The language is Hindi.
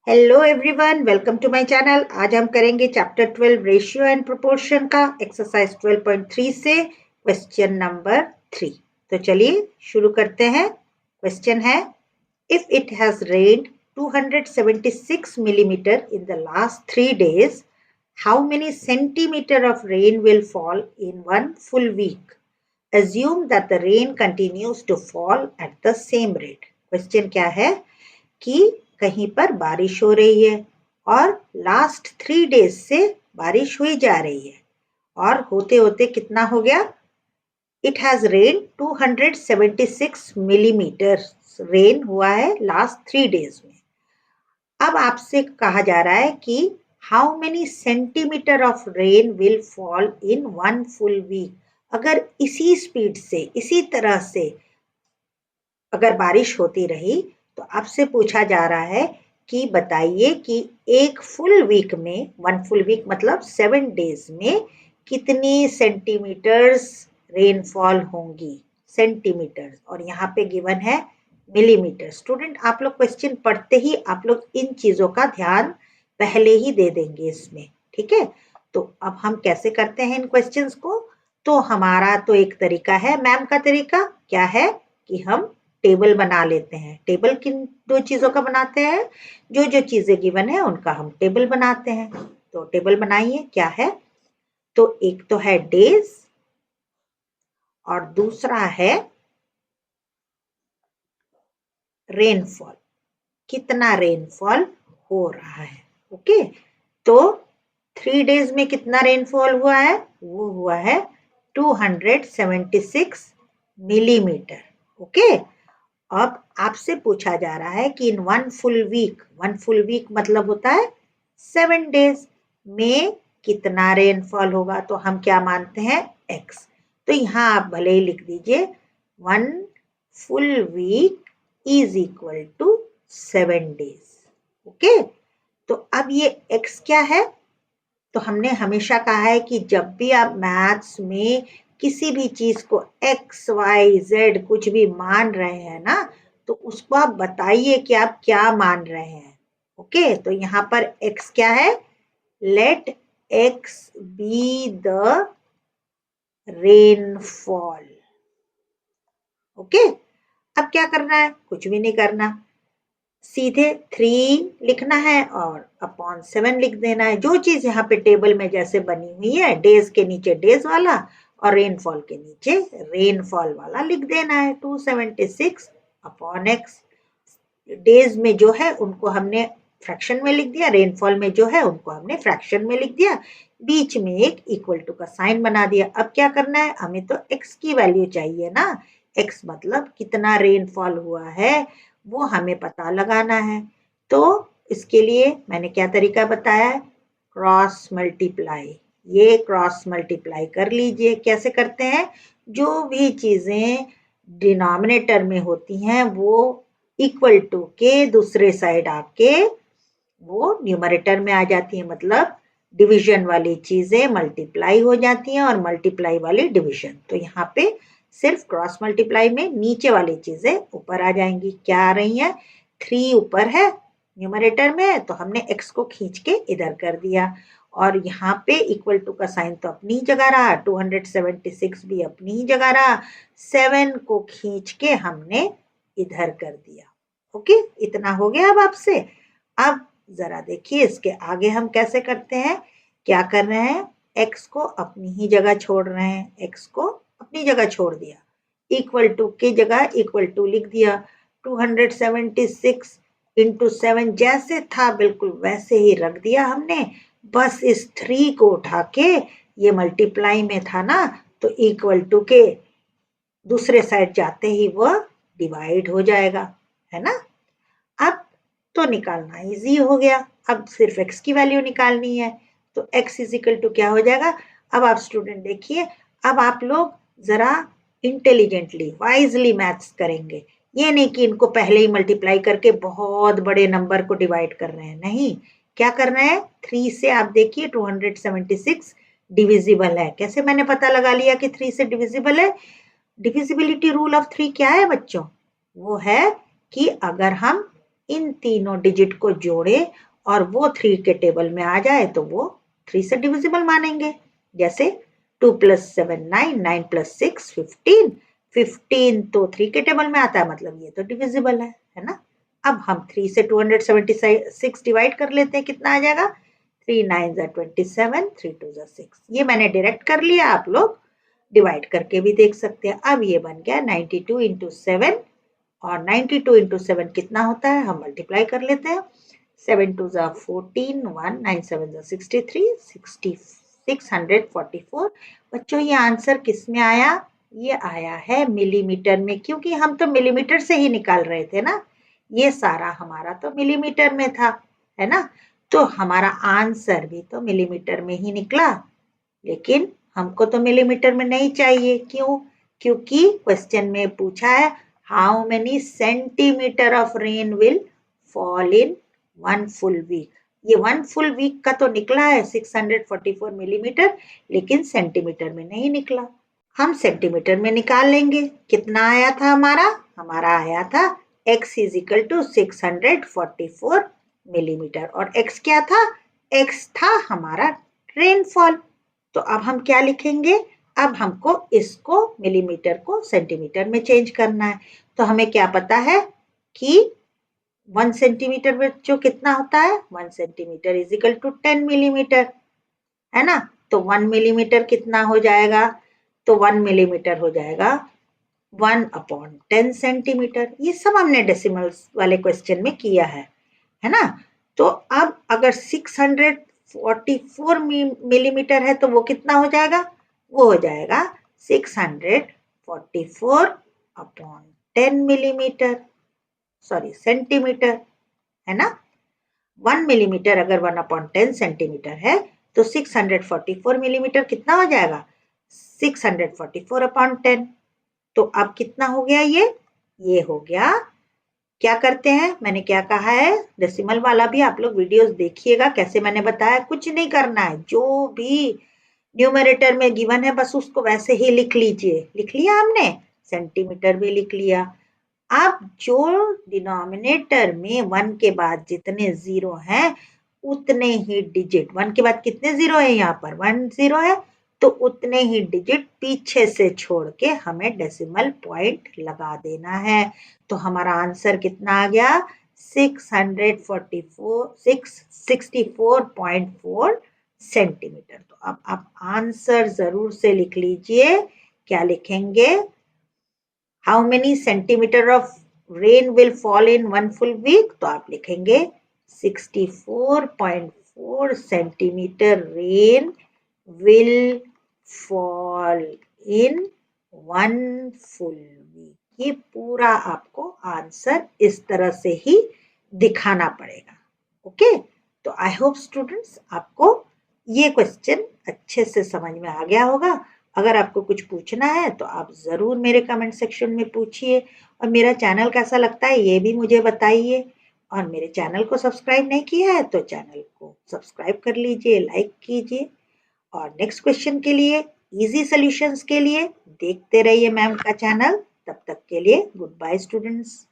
Hello everyone, welcome to my channel. आज हम करेंगे चैप्टर 12 रेशियो एंड प्रोपोर्शन का एक्सरसाइज 12.3 से क्वेश्चन नंबर 3। तो चलिए शुरू करते हैं। क्वेश्चन है, if it has rained 276 millimeter in the last 3 days, how many centimeter of rain will fall in one full week? Assume that the rain continues to fall at the same rate. Question क्या है कि कहीं पर बारिश हो रही है और लास्ट 3 डेज से बारिश हुई जा रही है और होते होते कितना हो गया? It has rain 276 millimetre rain हुआ है लास्ट 3 डेज में। अब आपसे कहा जा रहा है कि how many centimetre of rain will fall in one full week. अगर इसी स्पीड से, इसी तरह से अगर बारिश होती रही तो आपसे पूछा जा रहा है कि बताइए कि एक फुल वीक में, वन फुल वीक मतलब 7 डेज में कितनी सेंटीमीटर्स रेनफॉल होंगी। सेंटीमीटर्स और यहाँ पे गिवन है मिलीमीटर। स्टूडेंट, आप लोग क्वेश्चन पढ़ते ही आप लोग इन चीजों का ध्यान पहले ही दे देंगे इसमें, ठीक है। तो अब हम कैसे करते हैं इन क्वेश्चंस को? तो हमारा तो एक तरीका है, मैम का तरीका क्या है कि हम टेबल बना लेते हैं। टेबल किन दो चीजों का बनाते हैं? जो जो चीजें गिवन है उनका हम टेबल बनाते हैं। तो टेबल बनाइए, क्या है? तो एक तो है डेज और दूसरा है रेनफॉल। कितना रेनफॉल हो रहा है, ओके। तो 3 डेज में कितना रेनफॉल हुआ है? वो हुआ है 276 मिलीमीटर, ओके। अब आपसे पूछा जा रहा है कि इन वन फुल वीक मतलब होता है 7 डेज में कितना रेनफॉल होगा। तो हम क्या मानते हैं? x। तो यहाँ आप भले ही लिख दीजिए 1 full week is equal to 7 days, okay. तो अब ये x क्या है? तो हमने हमेशा कहा है कि जब भी आप मैथ्स में किसी भी चीज को x, y, z कुछ भी मान रहे हैं ना, तो उसको आप बताइए कि आप क्या मान रहे हैं, ओके। तो यहाँ पर x क्या है? Let x be the rainfall, okay. अब क्या करना है? कुछ भी नहीं करना, सीधे 3 लिखना है और अपॉन 7 लिख देना है। जो चीज यहाँ पे टेबल में जैसे बनी हुई है, डेज के नीचे डेज वाला और रेनफॉल के नीचे रेनफॉल वाला लिख देना है। 276 अपॉन एक्स। डेज में जो है उनको हमने फ्रैक्शन में लिख दिया, रेनफॉल में जो है उनको हमने फ्रैक्शन में लिख दिया, बीच में एक इक्वल टू का साइन बना दिया। अब क्या करना है? हमें तो एक्स की वैल्यू चाहिए ना। एक्स मतलब कितना रेनफॉल हुआ है वो हमें पता लगाना है। तो इसके लिए मैंने क्या तरीका बताया है? Cross multiply. ये क्रॉस मल्टीप्लाई कर लीजिए। कैसे करते हैं? जो भी चीजें डिनोमिनेटर में होती हैं वो इक्वल टू के दूसरे साइड आके वो न्यूमरेटर में आ जाती है, मतलब डिवीजन वाली चीजें मल्टीप्लाई हो जाती हैं और मल्टीप्लाई वाली डिवीजन। तो यहाँ पे सिर्फ क्रॉस मल्टीप्लाई में नीचे वाली चीजें ऊपर आ जाएंगी। क्या आ रही हैं? 3 ऊपर है न्यूमरेटर में, तो हमने x को खींच के इधर कर दिया और यहाँ पे इक्वल टू का साइन तो अपनी जगह रहा, 276 भी अपनी ही जगह रहा, 7 को खींच के हमने इधर कर दिया, ओके। इतना हो गया अब आपसे। अब जरा देखिए इसके आगे हम कैसे करते हैं। क्या कर रहे हैं? x को अपनी ही जगह छोड़ रहे हैं, x को अपनी जगह छोड़ दिया, इक्वल टू की जगह इक्वल टू लिख दिया। 276 इंटू 7 जैसे था बिल्कुल वैसे ही रख दिया हमने। बस इस 3 को उठा के, ये मल्टीप्लाई में था ना, तो इक्वल टू के दूसरे साइड जाते ही वह डिवाइड हो जाएगा, है ना। अब तो निकालना इजी हो गया। अब सिर्फ x की वैल्यू निकालनी है। तो x इज इक्वल टू क्या हो जाएगा? अब आप स्टूडेंट देखिए, अब आप लोग जरा इंटेलिजेंटली, वाइजली मैथ्स करेंगे। ये नहीं कि इनको पहले ही मल्टीप्लाई करके बहुत बड़े नंबर को डिवाइड कर रहे हैं, नहीं। क्या करना है? 3 से आप देखिए 276 डिविजिबल है। कैसे मैंने पता लगा लिया कि 3 से डिविजिबल है? डिविजिबिलिटी रूल ऑफ 3 क्या है बच्चों? वो है कि अगर हम इन तीनों डिजिट को जोड़े और वो 3 के टेबल में आ जाए तो वो 3 से डिविजिबल मानेंगे। जैसे 2 + 7 9, 9 + 6 15, 15 तो 3 के टेबल में आता है, मतलब ये तो डिविजिबल है ना। अब हम 3 से 276 डिवाइड कर लेते हैं, कितना आ जाएगा? 3 9 ज़ा 27, 3 2 ज़ा 6। ये मैंने डायरेक्ट कर लिया, आप लोग डिवाइड करके भी देख सकते हैं। अब ये बन गया 92 × 7 और 92 × 7 कितना होता है, हम मल्टीप्लाई कर लेते हैं। 7 2 ज़ा 14, 1 9 7 ज़ा 63, 644। बच्चों ये आंसर किस में आया? ये आया है मिलीमीटर में, क्योंकि हम तो मिलीमीटर से ही निकाल रहे थे ना। ये सारा हमारा तो मिलीमीटर में था, है ना। तो हमारा आंसर भी तो मिलीमीटर में ही निकला, लेकिन हमको तो मिलीमीटर में नहीं चाहिए। क्यों? क्योंकि क्वेश्चन में पूछा है how many centimetre of rain will fall in 1 full week. ये 1 फुल वीक का तो निकला है 644 मिलीमीटर, लेकिन सेंटीमीटर में नहीं निकला। हम सेंटीमीटर में निकाल लेंगे। कितना आया था हमारा? हमारा आया था x = 644 मिलीमीटर। और x क्या था? x था हमारा रेनफॉल। तो अब हम क्या लिखेंगे? अब हमको इसको मिलीमीटर को सेंटीमीटर में चेंज करना है। तो हमें क्या पता है कि 1 सेंटीमीटर बच्चों कितना होता है? 1 सेंटीमीटर = 10 मिलीमीटर, है ना। तो 1 मिलीमीटर कितना हो जाएगा? तो 1 मिलीमीटर हो जाएगा 1/10 सेंटीमीटर। ये सब हमने डेसिमल्स वाले क्वेश्चन में किया है ना। तो अब अगर 644 मिलीमीटर है तो वो कितना हो जाएगा? वो हो जाएगा 644/10 मिलीमीटर, सॉरी सेंटीमीटर, है ना। 1 मिलीमीटर अगर 1/10 सेंटीमीटर है तो 644 मिलीमीटर कितना हो जाएगा? 644/10। तो अब कितना हो गया ये हो गया। क्या करते हैं, मैंने क्या कहा है, डेसिमल वाला भी आप लोग वीडियोस देखिएगा, कैसे मैंने बताया। कुछ नहीं करना है, जो भी न्यूमरेटर में गिवन है बस उसको वैसे ही लिख लीजिए। लिख लिया हमने, सेंटीमीटर भी लिख लिया। अब जो डिनोमिनेटर में 1 के बाद जितने जीरो हैं उतने ही डिजिट, 1 के बाद कितने जीरो है? यहाँ पर 1 जीरो है, तो उतने ही डिजिट पीछे से छोड़ के हमें डेसिमल पॉइंट लगा देना है। तो हमारा आंसर कितना आ गया? 664 सेंटीमीटर। तो अब आप आंसर जरूर से लिख लीजिए। क्या लिखेंगे? How many centimetre of rain will fall in 1 full week? तो आप लिखेंगे 64.4 centimetre rain will fall in 1 full week. ये पूरा आपको आंसर इस तरह से ही दिखाना पड़ेगा। ओके, तो आई होप स्टूडेंट्स आपको ये क्वेश्चन अच्छे से समझ में आ गया होगा। अगर आपको कुछ पूछना है तो आप ज़रूर मेरे कमेंट सेक्शन में पूछिए, और मेरा चैनल कैसा लगता है ये भी मुझे बताइए। और मेरे चैनल को सब्सक्राइब नहीं किया है तो चैनल को सब्सक्राइब कर लीजिए, लाइक कीजिए। और नेक्स्ट क्वेश्चन के लिए, इजी सॉल्यूशंस के लिए देखते रहिए मैम का चैनल। तब तक के लिए गुड बाय स्टूडेंट्स।